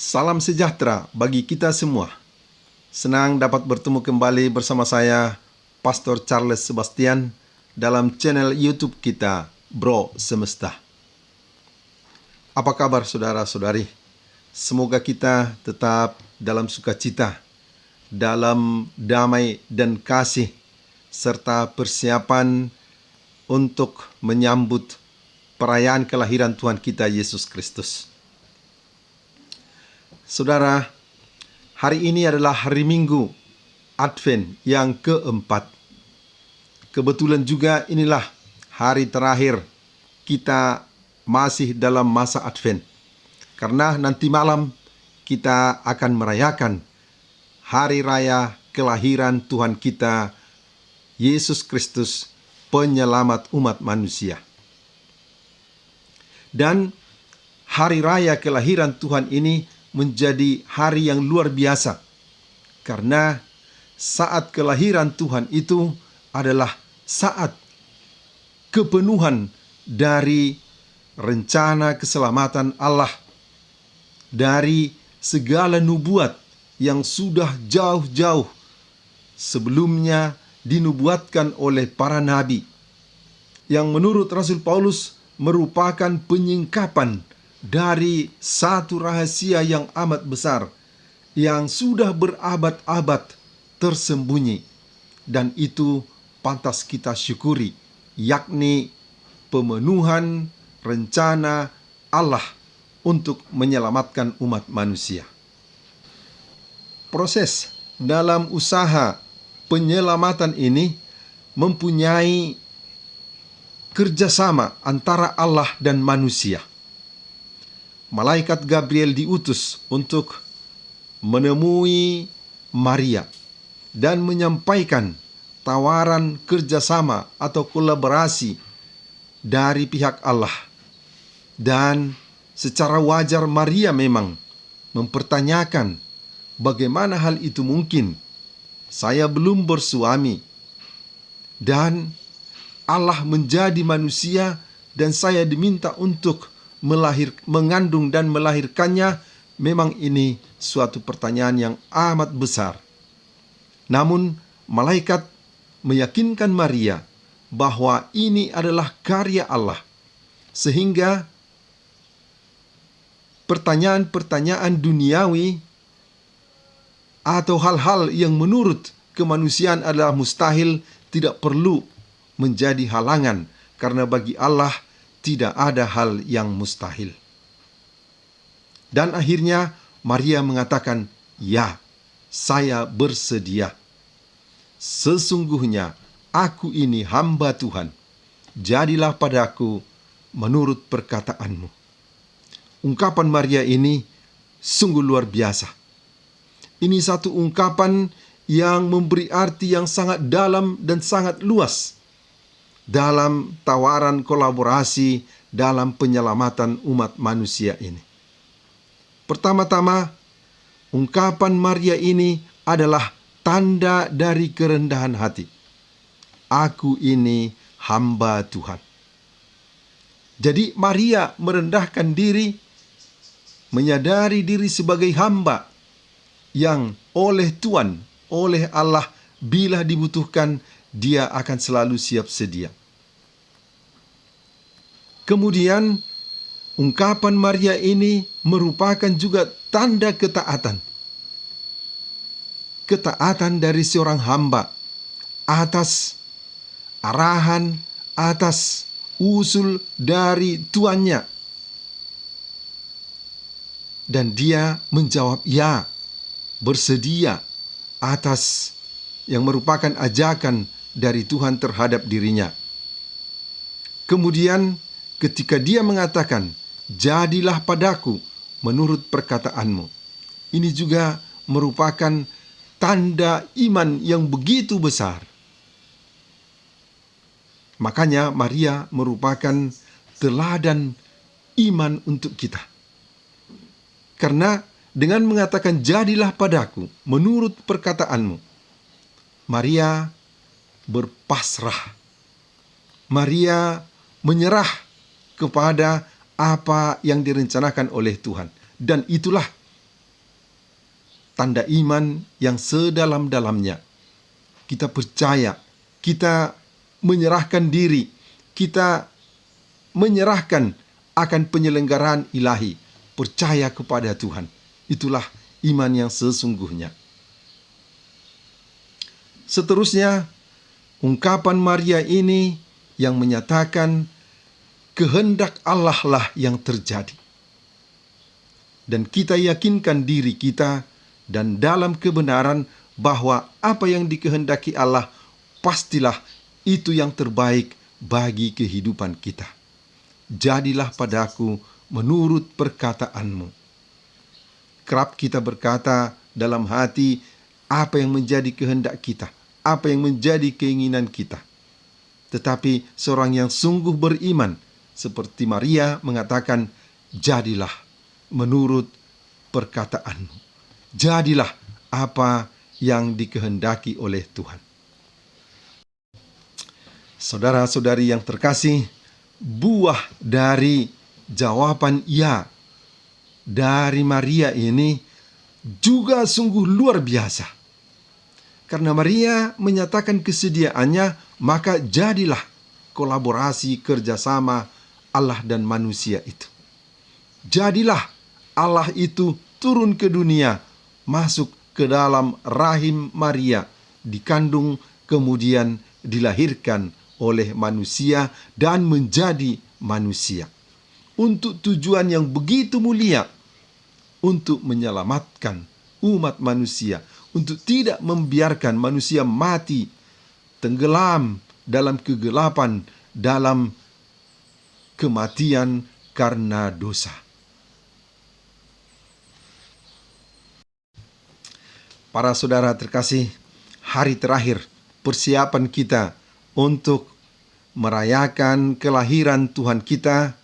Salam sejahtera bagi kita semua. Senang dapat bertemu kembali bersama saya, Pastor Charles Sebastian, dalam channel YouTube kita, Bro Semesta. Apa kabar saudara-saudari? Semoga kita tetap dalam sukacita, dalam damai dan kasih, serta persiapan untuk menyambut perayaan kelahiran Tuhan kita Yesus Kristus. Saudara, hari ini adalah hari Minggu Advent yang keempat. Kebetulan juga inilah hari terakhir kita masih dalam masa Advent. Karena nanti malam kita akan merayakan hari raya kelahiran Tuhan kita Yesus Kristus, penyelamat umat manusia. Dan hari raya kelahiran Tuhan ini menjadi hari yang luar biasa, karena saat kelahiran Tuhan itu adalah saat kepenuhan dari rencana keselamatan Allah, dari segala nubuat yang sudah jauh-jauh sebelumnya dinubuatkan oleh para nabi, yang menurut Rasul Paulus merupakan penyingkapan dari satu rahasia yang amat besar yang sudah berabad-abad tersembunyi, dan itu pantas kita syukuri, yakni pemenuhan rencana Allah untuk menyelamatkan umat manusia. Proses dalam usaha penyelamatan ini mempunyai kerjasama antara Allah dan manusia. Malaikat Gabriel diutus untuk menemui Maria dan menyampaikan tawaran kerjasama atau kolaborasi dari pihak Allah. Dan secara wajar Maria memang mempertanyakan, bagaimana hal itu mungkin? Saya belum bersuami, dan Allah menjadi manusia, dan saya diminta untuk mengandung dan melahirkannya. Memang ini suatu pertanyaan yang amat besar. Namun malaikat meyakinkan Maria bahwa ini adalah karya Allah, sehingga pertanyaan-pertanyaan duniawi atau hal-hal yang menurut kemanusiaan adalah mustahil tidak perlu menjadi halangan, karena bagi Allah tidak ada hal yang mustahil. Dan akhirnya Maria mengatakan, "Ya, saya bersedia. Sesungguhnya aku ini hamba Tuhan. Jadilah padaku menurut perkataanmu." Ungkapan Maria ini sungguh luar biasa. Ini satu ungkapan yang memberi arti yang sangat dalam dan sangat luas dalam tawaran kolaborasi dalam penyelamatan umat manusia ini. Pertama-tama, ungkapan Maria ini adalah tanda dari kerendahan hati. Aku ini hamba Tuhan. Jadi Maria merendahkan diri, menyadari diri sebagai hamba yang oleh Tuhan, oleh Allah, bila dibutuhkan dia akan selalu siap sedia. Kemudian ungkapan Maria ini merupakan juga tanda ketaatan. Ketaatan dari seorang hamba atas arahan, atas usul dari tuannya. Dan dia menjawab ya, bersedia atas yang merupakan ajakan dari Tuhan terhadap dirinya. Kemudian ketika dia mengatakan, "Jadilah padaku menurut perkataanmu," ini juga merupakan tanda iman yang begitu besar. Makanya Maria merupakan teladan iman untuk kita. Karena dengan mengatakan, "Jadilah padaku menurut perkataanmu," Maria berpasrah. Maria menyerah kepada apa yang direncanakan oleh Tuhan. Dan itulah tanda iman yang sedalam-dalamnya. Kita percaya, kita menyerahkan diri, kita menyerahkan akan penyelenggaraan ilahi, percaya kepada Tuhan. Itulah iman yang sesungguhnya. Seterusnya, ungkapan Maria ini yang menyatakan kehendak Allah lah yang terjadi. Dan kita yakinkan diri kita dan dalam kebenaran bahwa apa yang dikehendaki Allah pastilah itu yang terbaik bagi kehidupan kita. Jadilah padaku menurut perkataanmu. Kerap kita berkata dalam hati apa yang menjadi kehendak kita, apa yang menjadi keinginan kita. Tetapi seorang yang sungguh beriman seperti Maria mengatakan, jadilah menurut perkataanmu. Jadilah apa yang dikehendaki oleh Tuhan. Saudara-saudari yang terkasih, buah dari jawaban ya dari Maria ini juga sungguh luar biasa. Karena Maria menyatakan kesediaannya, maka jadilah kolaborasi kerjasama Allah dan manusia itu. Jadilah Allah itu turun ke dunia, masuk ke dalam rahim Maria, dikandung, kemudian dilahirkan oleh manusia dan menjadi manusia. Untuk tujuan yang begitu mulia, untuk menyelamatkan umat manusia, untuk tidak membiarkan manusia mati, tenggelam dalam kegelapan, dalam kematian karena dosa. Para saudara terkasih, hari terakhir persiapan kita untuk merayakan kelahiran Tuhan kita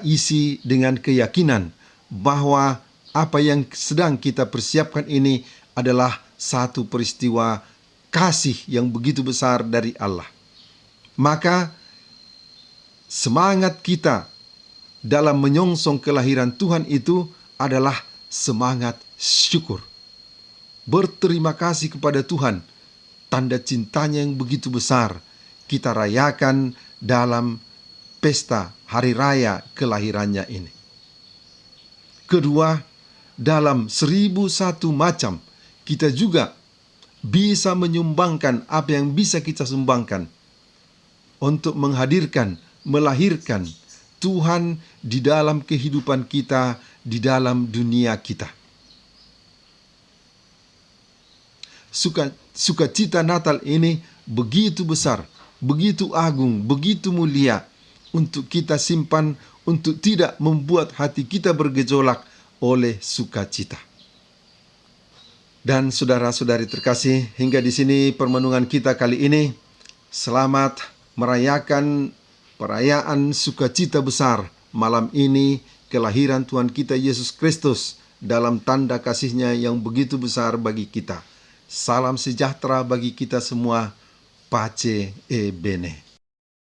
isi dengan keyakinan bahwa apa yang sedang kita persiapkan ini adalah satu peristiwa kasih yang begitu besar dari Allah. Maka semangat kita dalam menyongsong kelahiran Tuhan itu adalah semangat syukur. Berterima kasih kepada Tuhan, tanda cintanya yang begitu besar kita rayakan dalam pesta hari raya kelahirannya ini. Kedua, dalam 1001 macam kita juga bisa menyumbangkan apa yang bisa kita sumbangkan untuk menghadirkan, melahirkan Tuhan di dalam kehidupan kita, di dalam dunia kita. Sukacita Natal ini begitu besar, begitu agung, begitu mulia untuk kita simpan, untuk tidak membuat hati kita bergejolak oleh sukacita. Dan saudara-saudari terkasih, hingga di sini permenungan kita kali ini. Selamat merayakan perayaan sukacita besar malam ini, kelahiran Tuhan kita Yesus Kristus dalam tanda kasih-Nya yang begitu besar bagi kita. Salam sejahtera bagi kita semua. Pace e bene.